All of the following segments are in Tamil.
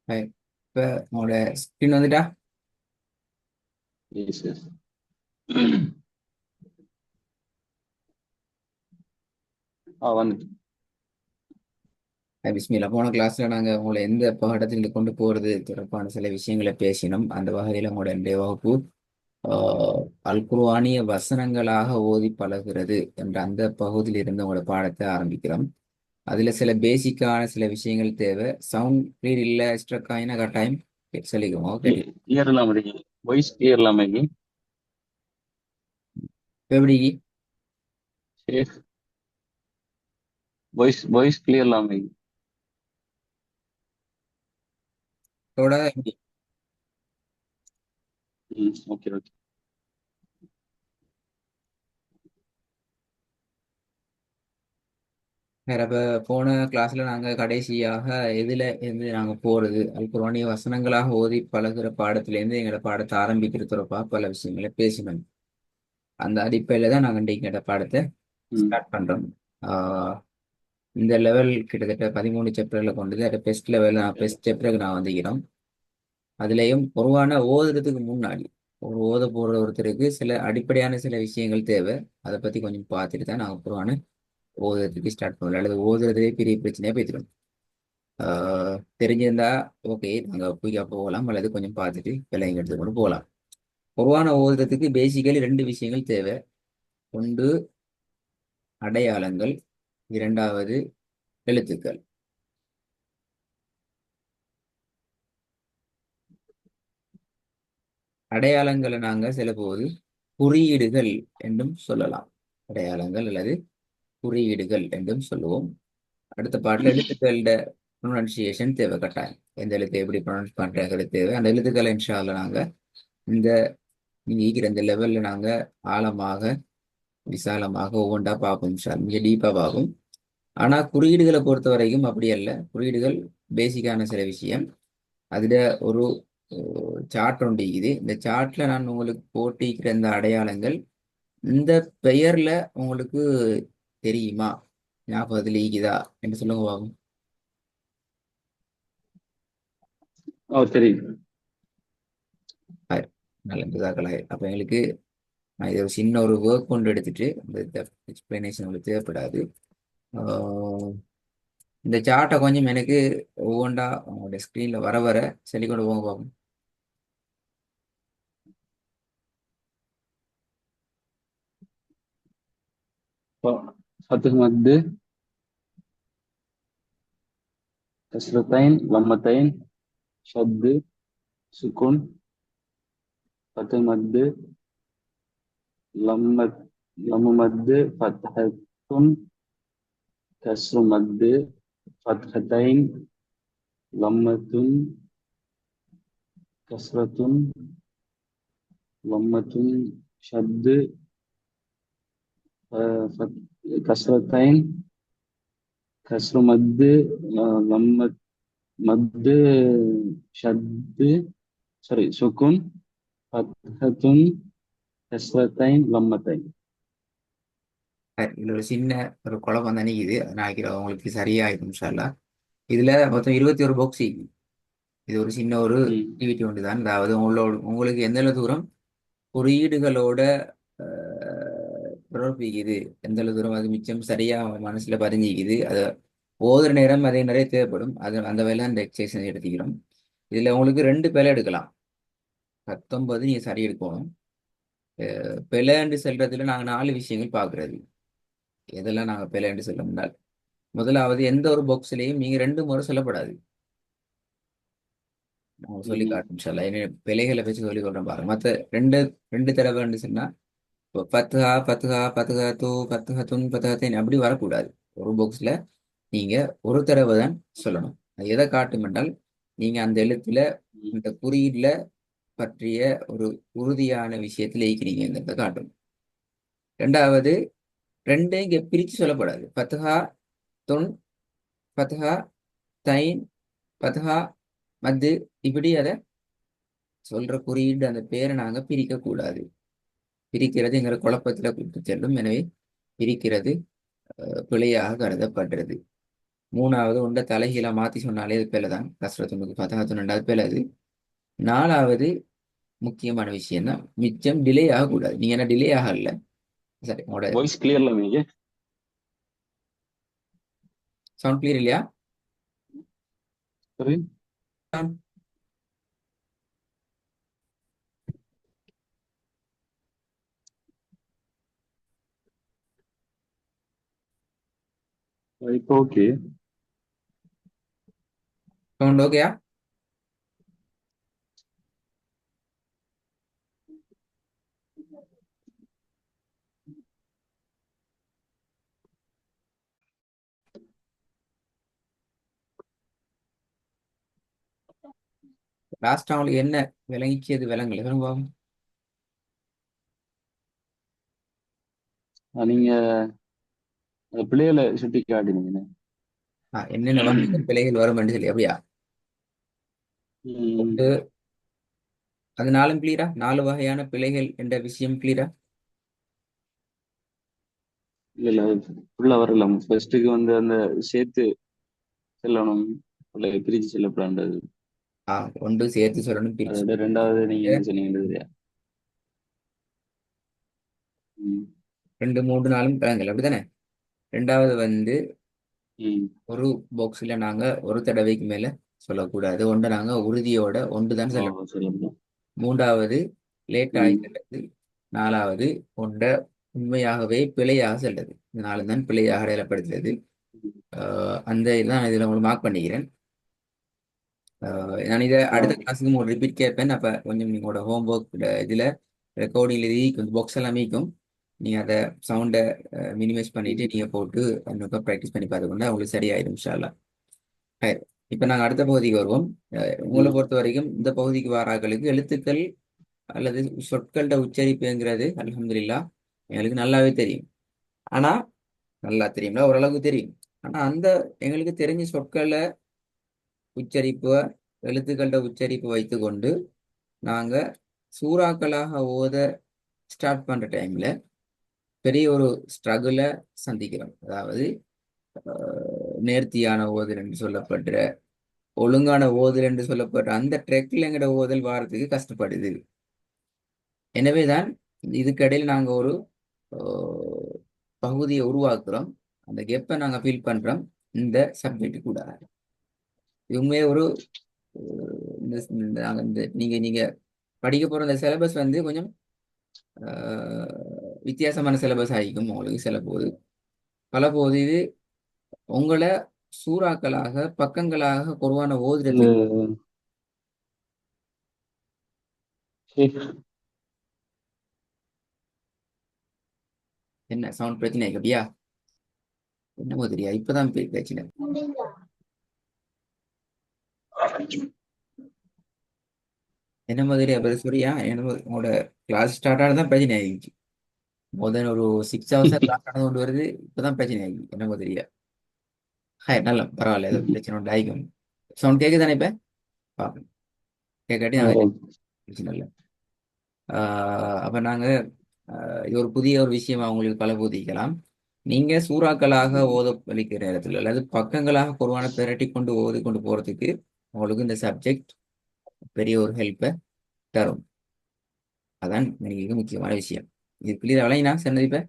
இப்போ உங்களோட ஸ்க்ரீன் வந்துட்டா. Yes, yes. வந்துட்டு. பிஸ்மில்லா. போன கிளாஸ்ல நாங்கள் உங்களை எந்த பாடத்தில் கொண்டு போகிறது தொடர்பான சில விஷயங்களை பேசினோம். அந்த வகையில் உங்களோட இன்றைய வகுப்பு அல் குர்ஆனிய வசனங்களாக ஓதி பழகுறது என்ற அந்த பகுதியில் இருந்து உங்களோட பாடத்தை ஆரம்பிக்கிறோம். அதுல சில பேசிக்கான சில விஷயங்கள் தேவை. சவுண்ட் கிளியர் இல்லை, ஸ்ட்ரக் ஆகினா கட்டாயம் சொல்லிக்குவோம். ஓகே, கிளியர் இல்லாம இருக்கு. வாய்ஸ் கிளியர் இல்லாம இருக்கு. எப்படி ஷேக் வாய்ஸ் கிளியர் இல்லாம இருக்கு. இதோட ஓகே ஓகே. வேற இப்ப போன கிளாஸ்ல நாங்க கடைசியாக எதுல இருந்து நாங்க போறது அல் குர்ஆனிய வசனங்களாக ஓதி பழகுற பாடத்துல இருந்து எங்களோட பாடத்தை ஆரம்பிக்கிறதுப்பா பல விஷயங்களை பேசினோம். அந்த அடிப்படையில தான் நாங்க இன்றைக்கு எங்களோட பாடத்தை ம் ஸ்டார்ட் பண்றோம். ஆஹ் இந்த லெவல் கிட்டத்தட்ட 13 சாப்டர்ல கொண்டது. அது பெஸ்ட் லெவல், பெஸ்ட் சாப்டருக்கு நான் வந்திக்கிறோம். அதுலயும் குர்ஆனை ஓதுறதுக்கு முன்னாடி ஒரு ஓத போற ஒருத்தருக்கு சில அடிப்படையான சில விஷயங்கள் தேவை. அதை பத்தி கொஞ்சம் பார்த்துட்டு தான் நாங்க குர்ஆனை ஓதுறதுக்கு ஸ்டார்ட் பண்ணல. அல்லது ஓதுறதே பெரிய பிரச்சனையா போயிடும். தெரிஞ்சிருந்தா ஓகே, நாங்கள் குயிக்காக போகலாம், அல்லது கொஞ்சம் பார்த்துட்டு விலைங்க எடுத்துக்கொண்டு போகலாம். குர்ஆனை ஓதுறதுக்கு பேசிக்கலி ரெண்டு விஷயங்கள் தேவை. ஒன்று அடையாளங்கள், இரண்டாவது எழுத்துக்கள். அடையாளங்களை நாங்கள் சில போது குறியீடுகள் என்றும் சொல்லலாம். அடையாளங்கள் அல்லது குறியீடுகள் என்றும் சொல்லுவோம். அடுத்த பாட்டில் எழுத்துக்களோட ப்ரொனன்சியேஷன் தேவை கட்டாயம். எந்த எழுத்தை எப்படி ப்ரொனவுன்ஸ் பண்றது தேவை. அந்த எழுத்துக்களை இன்ஷா அல்லாஹ் நாங்க இந்த நீங்க இருக்கிற இந்த லெவல்ல நாங்க ஆழமாக விசாலமாக ஒவ்வொன்றா பார்ப்போம் இன்ஷா அல்லாஹ். மிக டீப்பா பார்ப்போம். ஆனா குறியீடுகளை பொறுத்த வரைக்கும் அப்படி அல்ல. குறியீடுகள் பேசிக்கான சில விஷயம். அதுல ஒரு சார்ட் ஒன்று இருக்குது. இந்த சார்ட்ல நான் உங்களுக்கு போட்டிக்கிற இந்த அடையாளங்கள் இந்த பெயர்ல உங்களுக்கு தெரியுமா, ஞாபகத்தில் இருக்குதா என்று சொல்லுங்க பாப்போம். தெரியுது. ஆ, நல்ல ஜஸாக்கல்லாஹ். அப்ப எங்களுக்கு நான் இது ஒரு சின்ன ஒரு ஒர்க் கொண்டு எடுத்துட்டு இந்த எக்ஸ்பிளனேஷன் உங்களுக்கு தேவைப்படாது. ஆஹ் இந்த சார்ட்டை கொஞ்சம் எனக்கு ஒவ்வொன்றா உங்களுடைய ஸ்க்ரீன்ல வர வர சொல்லி கொண்டு போங்க பார்ப்போம். فتح مد كسرتين لمتين شد سكون فتح مد لم لم مد فتحة كسر مد فتحتين لمة كسرة لمة شد كسرتين كسر مد لمة مد شد سوري سكون فتحة كسرتين لمتين. இதுல ஒரு சின்ன ஒரு குழப்பம் தானே இது. நாளைக்கு உங்களுக்கு சரியாயிடும் இன்ஷா அல்லாஹ். இதுல மொத்தம் 21 பாக்ஸ். இது ஒரு சின்ன ஒரு ம் ஆக்டிவிட்டி ஒன்று தான். அதாவது உங்களுக்கு எந்த தூரம் குறியீடுகளோட தொடர்பிக்குது, எந்த தூரம் அது மிச்சம் சரியா மனசுல பதிஞ்சிக்குது. அதை ஓதுற நேரம் அதே நிறைய தேவைப்படும். அது அந்த வேலை அந்த எக்ஸசைஸ் எடுத்துக்கிறோம். இதுல உங்களுக்கு ரெண்டு பிழை எடுக்கலாம். 19 நீங்க சரி எடுக்கணும். பிழைன்னு செல்றதுல நாங்க 4 விஷயங்கள் பார்க்கறது. எதெல்லாம் நாங்க பிழைன்னு சொல்ல முன்னால், முதலாவது எந்த ஒரு பாக்ஸ்லயும் நீங்க ரெண்டு முறை சொல்லப்படாது. நான் சொல்லி ம் காட்டும் இன்ஷா அல்லாஹ். பிழைகளை வச்சு சொல்லி கொடுறேன் பாருங்க. மற்ற ரெண்டு ரெண்டு தடவை சொன்னா இப்போ பத்துஹா பத்துஹா பத்துஹா தூ பத்துஹத்துன் பத்துஹத்தின் அப்படி வரக்கூடாது. ஒரு பாக்ஸ்ல நீங்க ஒரு தடவை தான் சொல்லணும். அது எதை காட்டும் என்றால் நீங்க அந்த எழுத்துல ம் இந்த குறியீடுல பற்றிய ஒரு உறுதியான விஷயத்துல இருக்கிறீங்கிறத காட்டும். ரெண்டாவது, ரெண்டையும் இங்க பிரிச்சு சொல்லப்படாது. பத்துஹா தொன், பத்துஹா தைன், பத்துஹா மத்து, இப்படி அதை சொல்ற குறியீடு அந்த பேரை நாங்க பிரிக்க கூடாது. பிரிக்கிறதுங்கிற குழப்பத்துல கூட்டு செல்லும். எனவே பிரிக்கிறது பிழையாக கருதப்படுறது. மூணாவது உண்ட தலைகீழா மாத்தி சொன்னாலே அது பேல தான் கஸ்ரத்துனுக்கு ஃபதஹத்துன் ரெண்டாவது பேல அது. நாலாவது முக்கியமான விஷயம் தான் மிச்சம் டிலே ஆகக்கூடாது. நீங்க என்ன டிலே ஆகல. சரி, உங்களோட வாய்ஸ் கிளியர்ல நீங்க. சவுண்ட் கிளியர் இல்லையா? சரி. இப்போ ஓகே. சவுண்ட் ஓகேயா? லாஸ்ட் அவங்களுக்கு என்ன விளங்கிச்சு அது விளங்கல சொல்லுங்க. நீங்க அந்த பிள்ளைகளை சுட்டி காட்டினீங்க. என்னென்ன வகையான பிழைகள் வரும் என்று சொல்லி அப்படியா? ம், அது அது நாலும் கிளியரா? 4 வகையான பிழைகள் என்ற விஷயம் கிளியரா? இல்ல இல்ல, ஃபுல்லா வரல. ஃபர்ஸ்ட்டுக்கு வந்து அந்த சேர்த்து செல்லணும், பிள்ளைய பிரிச்சு செல்லப்படாது. ஒன்று சேர்த்து சொல்லணும் பிரிச்சு. அதோட ரெண்டாவது நீங்க என்ன சொன்னீங்க? ம், 2, 3, 4 விளங்கல அப்படித்தானே? ரெண்டாவது வந்து ம். ஒரு பாக்ஸ்ல நாங்க ஒரு தடவைக்கு மேல சொல்லக்கூடாது. ஒன்றை நாங்க உறுதியோட ஒன்று தான் ஓ, சொல்லணும். சொல்லணும். மூன்றாவது லேட் ஆகி ம், செல்றது. நாலாவது ஒன்றை உண்மையாகவே பிழையாக செல்றது. இந்த நாலு தான் பிழையாக அடையாளப்படுத்துறது. அந்த இதுதான் இதுல உங்களுக்கு மார்க் பண்ணிக்கிறேன். நான் இதை ஆ, அடுத்த கிளாஸுக்கு ஒரு ரிப்பீட் கேட்பேன். அப்போ கொஞ்சம் நீங்களோட ஹோம்ஒர்க் இதில் ரெக்கார்டிங் எழுதி கொஞ்சம் பாக்ஸ் எல்லாம் மீக்கும். நீங்கள் அதை சவுண்டை மினிமைஸ் பண்ணிட்டு நீங்கள் போட்டு இன்னொரு ப்ராக்டிஸ் பண்ணி பார்த்துக்கொண்டா உங்களுக்கு சரியாயிடும் இன்ஷா அல்லாஹ். இப்போ நாங்கள் அடுத்த பகுதிக்கு வருவோம். உங்களை ம். பொறுத்த வரைக்கும் இந்த பகுதிக்கு வாராக்களுக்கு எழுத்துக்கள் அல்லது சொற்களோட உச்சரிப்புங்கிறது அல்ஹம்துலில்லாஹ் எங்களுக்கு நல்லாவே தெரியும். ஆனால் நல்லா தெரியும்ல, ஓரளவுக்கு தெரியும். ஆனால் அந்த எங்களுக்கு தெரிஞ்ச சொற்களை உச்சரிப்பு எழுத்துக்களோட உச்சரிப்பு வைத்துக்கொண்டு நாங்க சூறாக்களாக ஓத ஸ்டார்ட் பண்ற டைம்ல பெரிய ஒரு ஸ்ட்ரகுள சந்திக்கிறோம். அதாவது நேர்த்தியான ஓதல் என்று சொல்லப்படுற ஒழுங்கான ஓதல் என்று சொல்லப்படுற அந்த ட்ரெக்ல எங்கட ஓதல் வாரத்துக்கு கஷ்டப்படுது. எனவேதான் இதுக்கிடையில் நாங்க ஒரு பகுதியை உருவாக்குறோம். அந்த கெப்பை நாங்க ஃபீல் பண்றோம் இந்த சப்ஜெக்ட் கூட. இது உண்மையே ஒரு நாங்க இந்த நீங்க நீங்க படிக்க போற இந்த சிலபஸ் வந்து கொஞ்சம் வித்தியாசமான சிலபஸ் ஆகிக்கும் உங்களுக்கு சில போது. பல போது இது உங்களை சூறாக்களாக பக்கங்களாக குர்ஆனை இந்த ஓதுறதுக்கு ஷேக் என்ன சவுண்ட் பிரச்சனை அப்படியா? என்ன மாதிரியா? இப்பதான் பிரச்சனை. என்ன மாதிரி அப்ப சரியா? என்ன உங்களோட கிளாஸ் ஸ்டார்ட் ஆனதான் பிரச்சனை ஆகிடுச்சு. முதல் ஒரு 6 ஹவர்ஸ் கிளாஸ் ஆனது கொண்டு வருது. இப்பதான் பிரச்சனை ஆகி என்ன மாதிரியா? நல்ல பரவாயில்ல, ஏதோ பிரச்சனை உண்டு ஆகிக்கும். சவுண்ட் கேக்குதானே இப்ப? பார்ப்போம். கேட்காட்டி நான் பிரச்சனை இல்லை. அப்ப நாங்க இது ஒரு புதிய ஒரு விஷயமா உங்களுக்கு பல போதிக்கலாம். நீங்க சூறாக்களாக ஓத படிக்கிற நேரத்தில் அல்லது பக்கங்களாக குர்ஆனை பிரட்டி கொண்டு ஓதி கொண்டு போறதுக்கு உங்களுக்கு இந்த சப்ஜெக்ட் பெரிய ஒரு ஹெல்ப்பை தரும். அதான் மிக முக்கியமான விஷயம். இது கிளியர் அவளையும் நான் சொன்னது இப்ப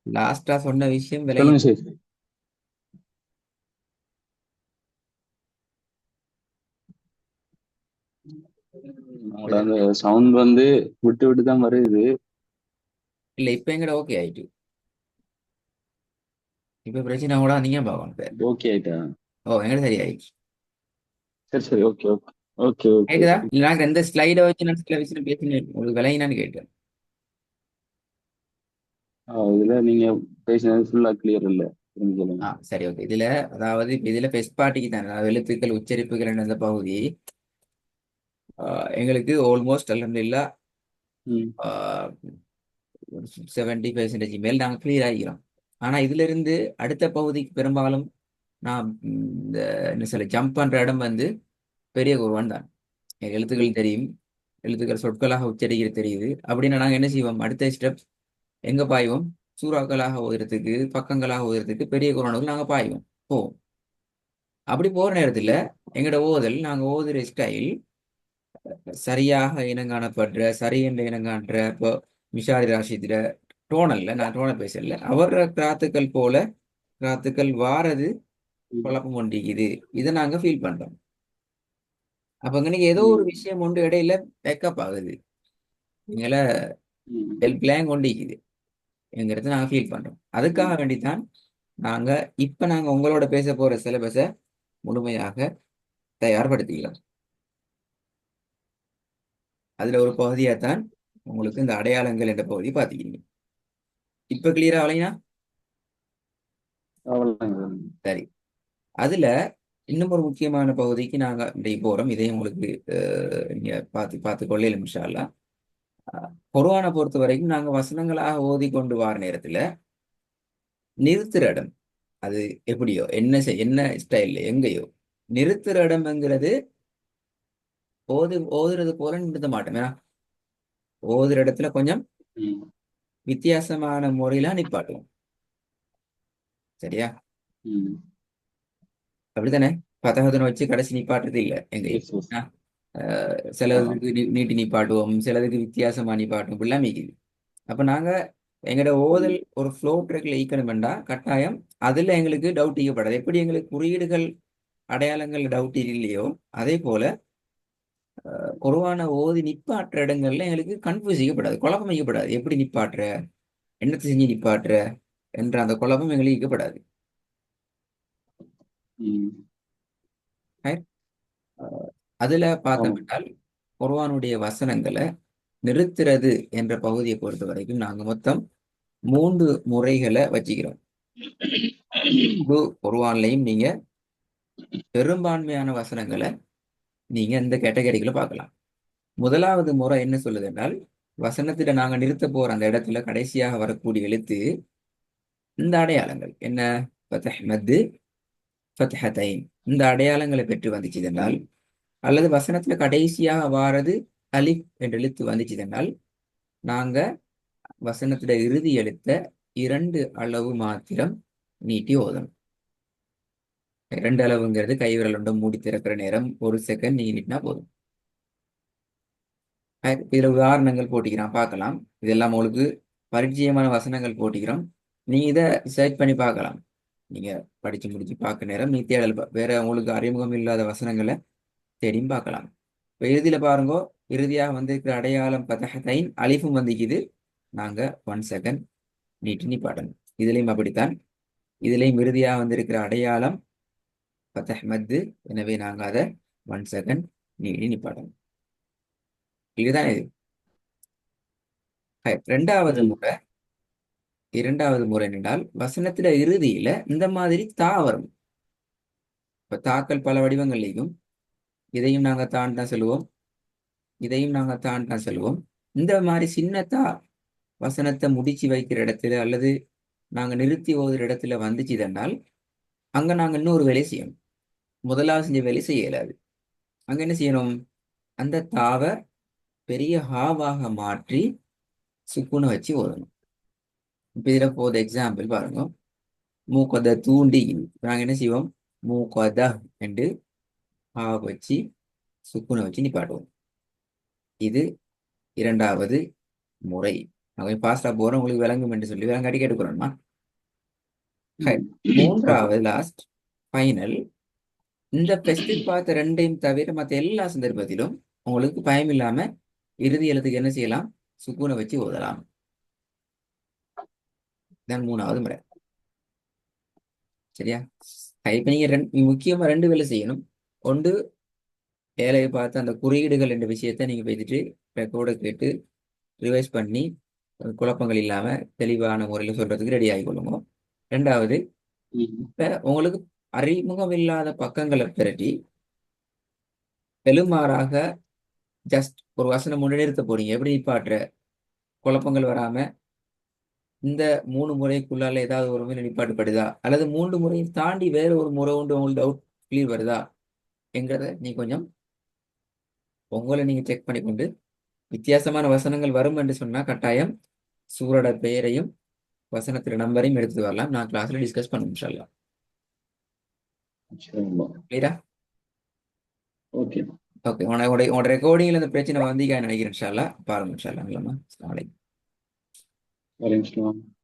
லாஸ்டா சொன்ன விஷயம் விலகி. சொல்லுங்க ஷேக். அவங்களோட அந்த சவுண்ட் வந்து விட்டு விட்டு தான் வருது. இல்ல இப்ப எங்கட ஓகே ஆயிட்டு. இப்ப பிரச்சனை கூட நீங்க பார்க்கணும் இப்ப. ஓகே ஆயிட்டா? எங்கட சரி ஆயிடுச்சு. சரி சரி, ஓகே ஓகே. ஓகே ஓகே கேக்குதா? ஓகே. இல்ல நாங்க எந்த ஸ்லைடை வச்சு நான் சில விஷயம் பேசினேன் உங்களுக்கு விலகினான்னு கேட்டேன். இதுல நீங்க பேசினது ஃபுல்லா கிளியர் இல்ல, திரும்பி சொல்லுங்க. சரி, ஓகே. இதுல அதாவது இப்ப இதுல பெஸ்ட் பார்ட்டிக்கு தானே அதாவது எழுத்துக்கள் உச்சரிப்புகள் என்ற அந்த பகுதி எங்களுக்கு ஆல்மோஸ்ட் அல்ஹம்துலில்லாஹ் ம், 70% மேல் நாங்கள் கிளியர் ஆகிறோம். ஆனா இதுல இருந்து அடுத்த பகுதிக்கு பெரும்பாலும் நான் இந்த என்ன சொல்ல ஜம்ப் பண்ற இடம் வந்து பெரிய குர்ஆன் தான். எழுத்துக்கள் தெரியும், எழுத்துக்கள் சொற்களாக உச்சரிக்கிறது தெரியுது அப்படின்னா நாங்க என்ன செய்வோம்? அடுத்த ஸ்டெப் எங்க பாய்வோம்? சூறாக்களாக ஓதுறதுக்கு, பக்கங்களாக ஓதுறதுக்கு பெரிய குரானுக்கு நாங்க பாய்வோம், போவோம். அப்படி போற நேரத்துல எங்களோட ஓதல், நாங்க ஓதுற ஸ்டைல் சரியாக இனங்காணப்படுற, சரி என்ற இனங்காண்ற இப்போ மிஷாரி ராஷிதிர டோனல்ல, நான் டோனல் பேசல, அவர கிராத்துக்கள் போல கிராத்துக்கள் வாரது ம், குழப்பம் கொண்டிருக்குது. இதை நாங்க ஃபீல் பண்றோம். அப்ப இங்க ஏதோ ஒரு ம், விஷயம் ஒன்று இடையில பேக்கப் ஆகுது, எங்களை ம், பிளாங் கொண்டிருக்குது என்கிறத நாங்க ஃபீல் பண்றோம். அதுக்காக ம், வேண்டித்தான் நாங்க நாங்க உங்களோட பேச போற சிலபஸை முழுமையாக தயார்படுத்திக்கலாம். அதுல ஒரு பகுதியாத்தான் உங்களுக்கு இந்த அடையாளங்கள் என்ற பகுதி பார்த்துக்கிறீங்க. இப்ப கிளியரா வளையா? அவ்வளவுதான். சரி. அதுல இன்னும் ஒரு முக்கியமான பகுதிக்கு நாங்க இன்றைக்கு போறோம். இதையும் உங்களுக்கு நீங்க பார்த்து பார்த்து கொள்ளையில இன்ஷா அல்லாஹ். குர்ஆனை பொறுத்த வரைக்கும் நாங்க வசனங்களாக ஓதி கொண்டு வர நேரத்துல நிறுத்துற இடம் அது எப்படியோ, என்ன ஸ்டைல்ல எங்கேயோ நிறுத்துற இடம்ங்கிறது ஓதுறது போல நிறுத்த மாட்டோம். ஏன்னா ஓதுற இடத்துல கொஞ்சம் ம், வித்தியாசமான முறையில நிப்பாட்டுவோம். சரியா? ம். அப்படித்தானே? பதகதனை வச்சு கடைசி நிப்பாட்டுறது இல்லை எங்கேயும். S, S. ஆ. சிலதுக்கு நீட்டி நிப்பாட்டுவோம், சிலதுக்கு வித்தியாசமா நிப்பாட்டுவோம், இப்படிலாம் மீக்குது. அப்ப நாங்க எங்களோட ஓதல் ம், ஒரு ஃப்ளோ ட்ரெக்ல ஈக்கணும்டா கட்டாயம் அதுல எங்களுக்கு டவுட் ஈக்கப்படாது. எப்படி எங்களுக்கு குறியீடுகள் அடையாளங்கள் டவுட் இல்லையோ அதே போல குர்ஆனை ஓதி நிப்பாட்டுற இடங்கள்ல எங்களுக்கு கன்ஃபியூஸ் செய்யப்படாது, குழப்பம் வைக்கப்படாது. எப்படி நிப்பாட்டுற, என்னத்தை செஞ்சு நிப்பாட்டுற என்ற அந்த குழப்பம் எங்களுக்கு ஈக்கப்படாது. ம். Right? அதுல ஆமா. பார்த்தோம்னால் குர்ஆனுடைய வசனங்களை நிறுத்துறது என்ற பகுதியை பொறுத்த வரைக்கும் நாங்க மொத்தம் 3 முறைகளை வச்சுக்கிறோம். முழு குர்ஆன்லையும் நீங்க பெரும்பான்மையான வசனங்களை நீங்க இந்த கேட்டகரிக்குள்ள பார்க்கலாம். முதலாவது முறை என்ன சொல்லுது என்றால், வசனத்துல நாங்க நிறுத்த போற அந்த இடத்துல கடைசியாக வரக்கூடிய எழுத்து இந்த அடையாளங்கள் என்ன? ஃபத்ஹ், மத்து, ஃபத்ஹத்தைன், இந்த அடையாளங்களை பெற்று வந்துச்சு என்றால், அல்லது வசனத்துல கடைசியாக வாரது அலிஃப் என்ற எழுத்து வந்துச்சு என்றால், நாங்க வசனத்துல இறுதி எழுத்த 2 அளவு மாத்திரம் நீட்டி ஓதணும். 2 அளவுங்கிறது கைவிரல் ஒன்றை மூடி திறக்கிற நேரம் 1 செகண்ட் நீங்க நீட்டினா போதும். இதுல உதாரணங்கள் போட்டிக்கிறோம், பார்க்கலாம். இதெல்லாம் உங்களுக்கு பரிச்சயமான வசனங்கள் போட்டிக்கிறோம். நீங்க இதை சர்ச் பண்ணி பார்க்கலாம். நீங்க படிச்சு முடிச்சு பார்க்க நேரம் நீ தேடல் வேற உங்களுக்கு அறிமுகம் இல்லாத வசனங்களை தேடியும் பார்க்கலாம். இப்போ இறுதியில பாருங்க, இறுதியாக வந்திருக்கிற அடையாளம் பதஹத்தைன் அலிஃபும் வந்திக்குது. நாங்க 1 செகண்ட் நீட்டி நிப்பாட்டணும். இதுலயும் அப்படித்தான். இதுலயும் இறுதியாக வந்திருக்கிற அடையாளம் பத்தஹ் மத்து, எனவே நாங்க அதை 1 செகண்ட் நீட்டி நிப்பாட்டணும். இதுதான் இது. இரண்டாவது ம், முறை. இரண்டாவது முறை என்றால் வசனத்துல இறுதியில இந்த மாதிரி தா வரும். இப்ப தாக்கள் பல வடிவங்கள்லையும், இதையும் நாங்க தான் தான் சொல்லுவோம், இதையும் நாங்க தான் தான் சொல்லுவோம். இந்த மாதிரி சின்னத்தா வசனத்தை முடிச்சு வைக்கிற இடத்துல அல்லது நாங்க நிறுத்தி ஓதுற இடத்துல வந்துச்சு என்றால் அங்க நாங்க இன்னொரு வேலை செய்யணும். முதலாவது செஞ்ச வேலை செய்ய இயலாது. அங்க என்ன செய்யணும்? அந்த தாவை பெரிய ஹாவாக மாற்றி சுக்குனை வச்சு ஓதணும். இப்ப இதுல போத எக்ஸாம்பிள் பாருங்க. மூக்கொத தூண்டி நாங்க என்ன செய்வோம்? மூக்கொத என்று ஹா வச்சு சுக்குனை வச்சு நிப்பாட்டுவோம். இது இரண்டாவது முறை. நான் பாஸ்டா போறோம், உங்களுக்கு விளங்கும் என்று சொல்லி விளங்காட்டி கேட்டுக்கிறோம்மா. ம். ஓகே. மூன்றாவது லாஸ்ட் ஃபைனல். இந்த பெஸ்டிக் பார்த்த ரெண்டையும் தவிர மற்ற எல்லா சந்தர்ப்பத்திலும் உங்களுக்கு பயம் இல்லாம இறுதி எழுத்துக்கு என்ன செய்யலாம்? சுக்கூனை வச்சு ஓதலாம். இதான் மூணாவது முறை. சரியா? இப்ப நீங்க முக்கியமா 2 வேலை செய்யணும். ஒன்று, வேலையை பார்த்து அந்த குறியீடுகள் என்ற விஷயத்த நீங்க பேசிட்டு ரெக்கார்டை கேட்டு ரிவைஸ் பண்ணி குழப்பங்கள் இல்லாம தெளிவான முறையில் சொல்றதுக்கு ரெடி ஆகிக்கொள்ளுங்க. ரெண்டாவது, ம், இப்ப உங்களுக்கு அறிமுகம் இல்லாத பக்கங்களை பிரட்டி பெருமாறாக ஜஸ்ட் ஒரு வசனம் முன்னே நிறுத்த போறீங்க. எப்படி நிப்பாட்டுற? குழப்பங்கள் வராம இந்த 3 முறைக்குள்ளால ஏதாவது ஒரு முறை நிப்பாட்டுப்படுதா, அல்லது 3 முறையும் தாண்டி வேற ஒரு முறை உண்டு உங்களுக்கு டவுட் கிளியர் வருதா என்கிறத நீ கொஞ்சம் உங்களை நீங்க செக் பண்ணிக்கொண்டு வித்தியாசமான வசனங்கள் வரும் என்று சொன்னா கட்டாயம் சூரோட பெயரையும் வசனத்தின் நம்பரையும் எடுத்து வரலாம். நான் கிளாஸ்ல டிஸ்கஸ் பண்ணுவோம் இன்ஷா அல்லாஹ். இன்ஷால்லா. கிளியரா? ஓகே. ஓகே, உன்னோட ரெக்கார்டிங்ல இந்த பிரச்சனை வந்து நினைக்கிறேன் இன்ஷா அல்லாஹ். பாருங்க இன்ஷா அல்லாஹ். அஸ்ஸலாமு அலைக்கும். வலைக்கம் சலாம்.